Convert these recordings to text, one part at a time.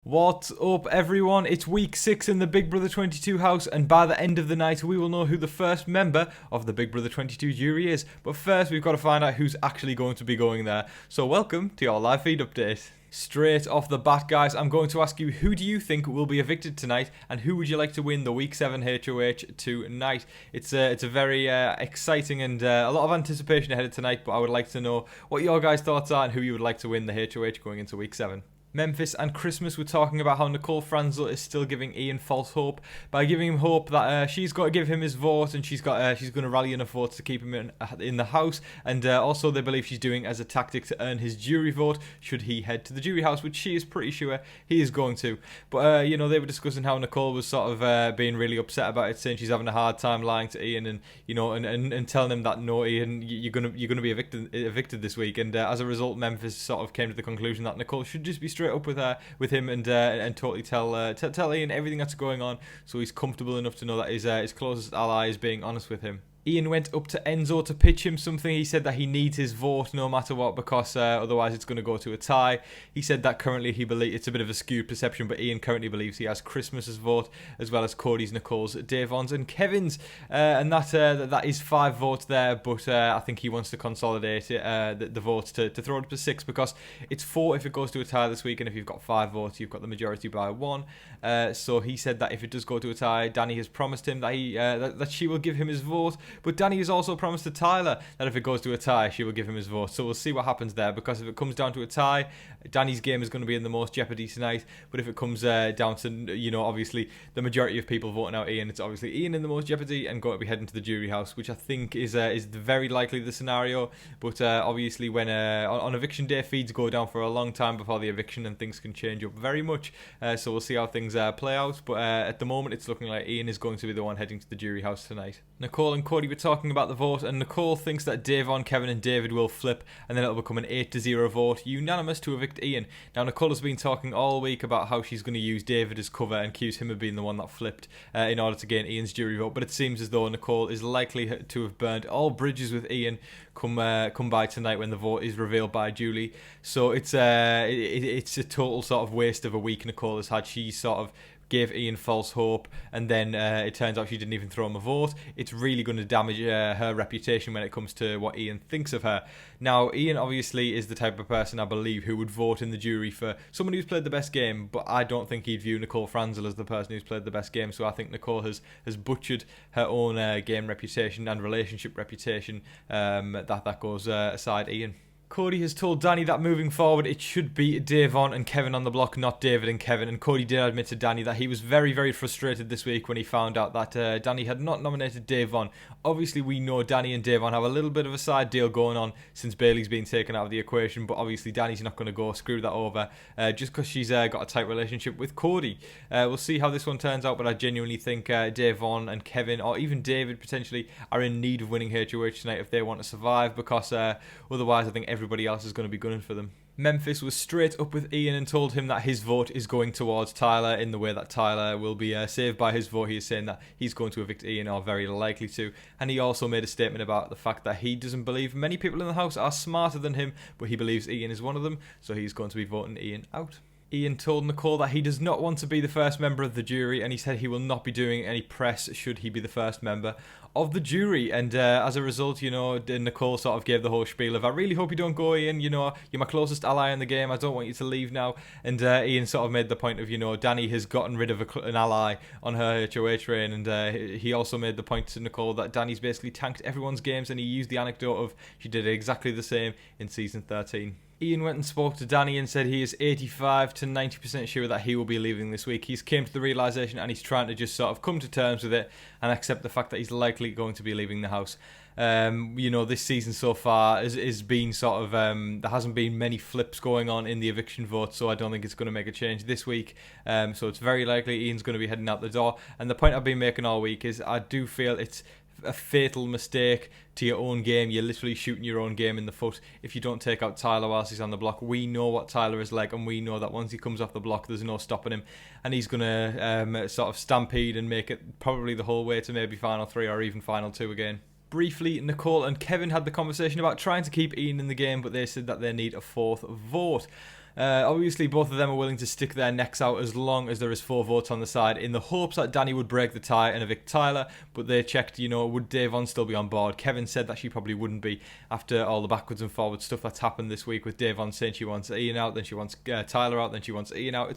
What's up, everyone? It's week 6 in the Big Brother 22 house, and by the end of the night we will know who the first member of the Big Brother 22 jury is. But first we've got to find out who's actually going to be going there. So welcome to your live feed update. Straight off the bat, guys, I'm going to ask you, who do you think will be evicted tonight, and who would you like to win the Week 7 HOH tonight? It's a very exciting and a lot of anticipation ahead of tonight, but I would like to know what your guys' thoughts are and who you would like to win the HOH going into Week 7. Memphis and Christmas were talking about how Nicole Franzel is still giving Ian false hope by giving him hope that she's got to give him his vote, and she's going to rally enough votes to keep him in the house, and also they believe she's doing as a tactic to earn his jury vote should he head to the jury house, which she is pretty sure he is going to. But they were discussing how Nicole was sort of being really upset about it, saying she's having a hard time lying to Ian, and and telling him that no, Ian, you're gonna be evicted this week, and as a result, Memphis sort of came to the conclusion that Nicole should just be straight up with him and totally tell Ian everything that's going on, so he's comfortable enough to know that his closest ally is being honest with him. Ian went up to Enzo to pitch him something. He said that he needs his vote no matter what, because otherwise it's going to go to a tie. He said that currently he believes it's a bit of a skewed perception, but Ian currently believes he has Christmas's vote, as well as Cody's, Nicole's, Davon's and Kevin's, and that is 5 votes there, but I think he wants to consolidate the votes to throw it up to 6, because it's 4 if it goes to a tie this week, and if you've got 5 votes you've got the majority by 1. So he said that if it does go to a tie, Dani has promised him that that she will give him his vote, but Dani has also promised to Tyler that if it goes to a tie, she will give him his vote. So we'll see what happens there, because if it comes down to a tie, Dani's game is going to be in the most jeopardy tonight. But if it comes down to, obviously the majority of people voting out Ian, it's obviously Ian in the most jeopardy and going to be heading to the jury house, which I think is very likely the scenario. But obviously when on eviction day, feeds go down for a long time before the eviction, and things can change up very much. So we'll see how things play out. But at the moment, it's looking like Ian is going to be the one heading to the jury house tonight. Nicole and Cody were talking about the vote, and Nicole thinks that Davon, Kevin and David will flip, and then it'll become an 8-0 vote, unanimous to evict Ian. Now, Nicole has been talking all week about how she's going to use David as cover and accuse him of being the one that flipped in order to gain Ian's jury vote, but it seems as though Nicole is likely to have burned all bridges with Ian come by tonight when the vote is revealed by Julie. So it's a total sort of waste of a week Nicole has had. She sort of gave Ian false hope, and then it turns out she didn't even throw him a vote. It's really going to damage her reputation when it comes to what Ian thinks of her. Now, Ian obviously is the type of person, I believe, who would vote in the jury for someone who's played the best game, but I don't think he'd view Nicole Franzel as the person who's played the best game, so I think Nicole has butchered her own game reputation and relationship reputation. That goes aside Ian. Cody has told Dani that moving forward it should be Davon and Kevin on the block, not David and Kevin, and Cody did admit to Dani that he was very, very frustrated this week when he found out that Dani had not nominated Davon. Obviously we know Dani and Davon have a little bit of a side deal going on since Bailey's been taken out of the equation, but obviously Dani's not going to go screw that over just because she's got a tight relationship with Cody. We'll see how this one turns out, but I genuinely think Davon and Kevin, or even David potentially, are in need of winning HOH tonight if they want to survive, because otherwise I think everybody else is going to be gunning for them. Memphis was straight up with Ian and told him that his vote is going towards Tyler, in the way that Tyler will be saved by his vote. He is saying that he's going to evict Ian, or very likely to, and he also made a statement about the fact that he doesn't believe many people in the house are smarter than him, but he believes Ian is one of them, so he's going to be voting Ian out. Ian told Nicole that he does not want to be the first member of the jury, and he said he will not be doing any press should he be the first member of the jury. And as a result, Nicole sort of gave the whole spiel of, I really hope you don't go, Ian, you're my closest ally in the game, I don't want you to leave now. And Ian sort of made the point of, Dani has gotten rid of an ally on her HOH reign, and he also made the point to Nicole that Dani's basically tanked everyone's games, and he used the anecdote of she did exactly the same in season 13. Ian went and spoke to Dani and said he is 85 to 90% sure that he will be leaving this week. He's came to the realisation, and he's trying to just sort of come to terms with it and accept the fact that he's likely going to be leaving the house. This season so far has been sort of, there hasn't been many flips going on in the eviction vote, so I don't think it's going to make a change this week. So it's very likely Ian's going to be heading out the door. And the point I've been making all week is I do feel it's a fatal mistake to your own game. You're literally shooting your own game in the foot if you don't take out Tyler whilst he's on the block. We know what Tyler is like, and we know that once he comes off the block there's no stopping him, and he's going to sort of stampede and make it probably the whole way to maybe final 3 or even final 2 again. Briefly, Nicole and Kevin had the conversation about trying to keep Ian in the game, but they said that they need a 4th vote. Obviously, both of them are willing to stick their necks out as long as there is 4 votes on the side, in the hopes that Dani would break the tie and evict Tyler. But they checked, would Davon still be on board? Kevin said that she probably wouldn't be after all the backwards and forwards stuff that's happened this week, with Davon saying she wants Ian out, then she wants Tyler out, then she wants Ian out.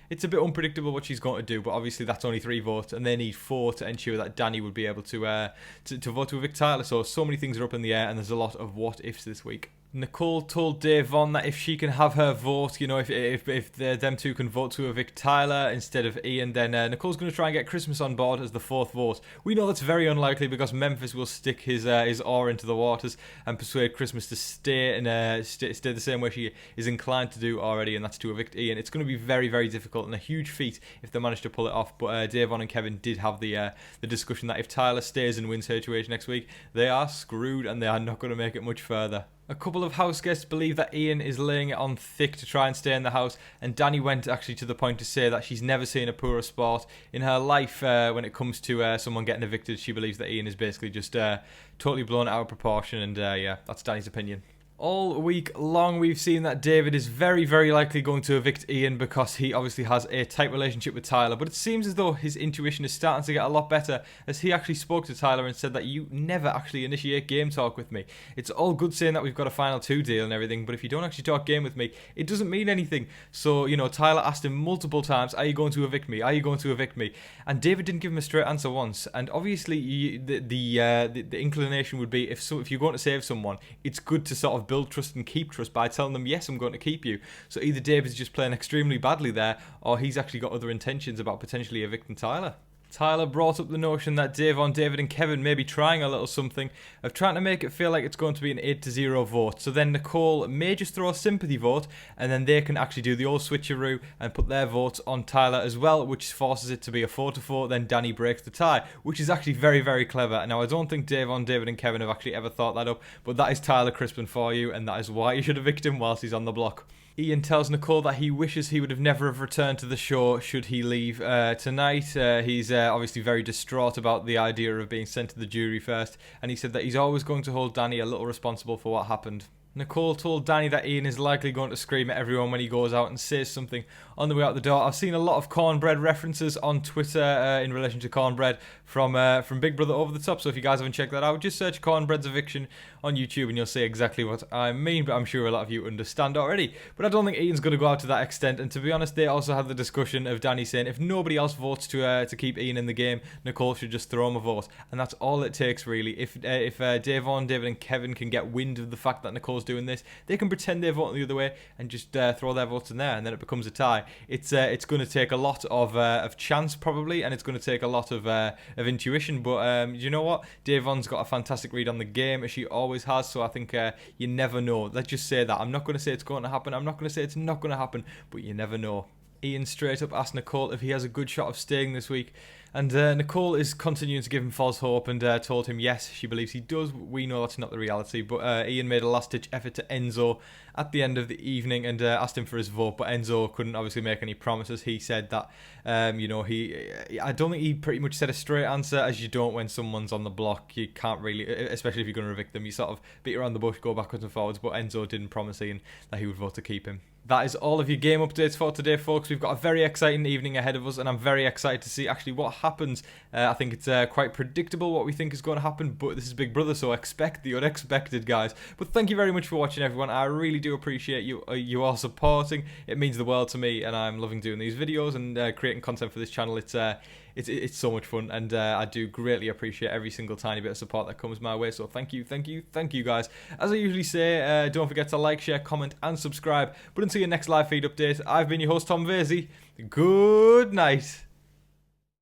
It's a bit unpredictable what she's going to do, but obviously that's only 3 votes, and they need 4 to ensure that Dani would be able to vote to evict Tyler. So many things are up in the air, and there's a lot of what ifs this week. Nicole told Davon that if she can have her vote, if them two can vote to evict Tyler instead of Ian, then Nicole's going to try and get Christmas on board as the 4th vote. We know that's very unlikely because Memphis will stick his oar into the waters and persuade Christmas to stay and stay the same way she is inclined to do already, and that's to evict Ian. It's going to be very, very difficult and a huge feat if they manage to pull it off. But Davon and Kevin did have the discussion that if Tyler stays and wins HOH next week, they are screwed and they are not going to make it much further. A couple of house guests believe that Ian is laying it on thick to try and stay in the house, and Dani went actually to the point to say that she's never seen a poorer sport in her life when it comes to someone getting evicted. She believes that Ian is basically just totally blown out of proportion, and that's Dani's opinion. All week long, we've seen that David is very, very likely going to evict Ian because he obviously has a tight relationship with Tyler. But it seems as though his intuition is starting to get a lot better, as he actually spoke to Tyler and said that you never actually initiate game talk with me. It's all good saying that we've got a final 2 deal and everything, but if you don't actually talk game with me, it doesn't mean anything. So, Tyler asked him multiple times, are you going to evict me? Are you going to evict me? And David didn't give him a straight answer once. And obviously, the inclination would be, if you're going to save someone, it's good to sort of build trust and keep trust by telling them, yes, I'm going to keep you. So either David's just playing extremely badly there, or he's actually got other intentions about potentially evicting Tyler. Tyler brought up the notion that Davon, David and Kevin may be trying a little something of trying to make it feel like it's going to be an 8-0 vote. So then Nicole may just throw a sympathy vote, and then they can actually do the old switcheroo and put their votes on Tyler as well, which forces it to be a 4-4. Then Dani breaks the tie, which is actually very, very clever. Now, I don't think Davon, David and Kevin have actually ever thought that up, but that is Tyler Crispin for you, and that is why you should evict him whilst he's on the block. Ian tells Nicole that he wishes he would have never have returned to the show should he leave tonight. He's obviously very distraught about the idea of being sent to the jury first, and he said that he's always going to hold Dani a little responsible for what happened. Nicole told Dani that Ian is likely going to scream at everyone when he goes out and says something on the way out the door. I've seen a lot of cornbread references on Twitter in relation to cornbread from Big Brother Over the Top, so if you guys haven't checked that out, just search Cornbread's Eviction on YouTube and you'll see exactly what I mean, but I'm sure a lot of you understand already. But I don't think Ian's going to go out to that extent, and to be honest, they also had the discussion of Dani saying if nobody else votes to keep Ian in the game, Nicole should just throw him a vote, and that's all it takes really. If Davon, David and Kevin can get wind of the fact that Nicole's doing this, they can pretend they're voting the other way and just throw their votes in there, and then it becomes a tie. It's going to take a lot of chance probably, and it's going to take a lot of intuition, but you know what? Davon's got a fantastic read on the game, as she always has, so I think you never know. Let's just say that. I'm not going to say it's going to happen, I'm not going to say it's not going to happen, but you never know. Ian straight up asked Nicole if he has a good shot of staying this week, and Nicole is continuing to give him false hope and told him yes, she believes he does. We know that's not the reality, but Ian made a last-ditch effort to Enzo at the end of the evening and asked him for his vote, but Enzo couldn't obviously make any promises. He said that, I don't think he pretty much said a straight answer, as you don't when someone's on the block. You can't really, especially if you're going to evict them, you sort of beat around the bush, go backwards and forwards, but Enzo didn't promise Ian that he would vote to keep him. That is all of your game updates for today, folks. We've got a very exciting evening ahead of us, and I'm very excited to see actually what happens. I think it's quite predictable what we think is going to happen, but this is Big Brother, so expect the unexpected, guys. But thank you very much for watching, everyone. I really do appreciate you all supporting. It means the world to me, and I'm loving doing these videos and creating content for this channel. It's so much fun, and I do greatly appreciate every single tiny bit of support that comes my way, so thank you guys. As I usually say, don't forget to like, share, comment and subscribe. But until your next live feed update, I've been your host Tom Vasey. Good night.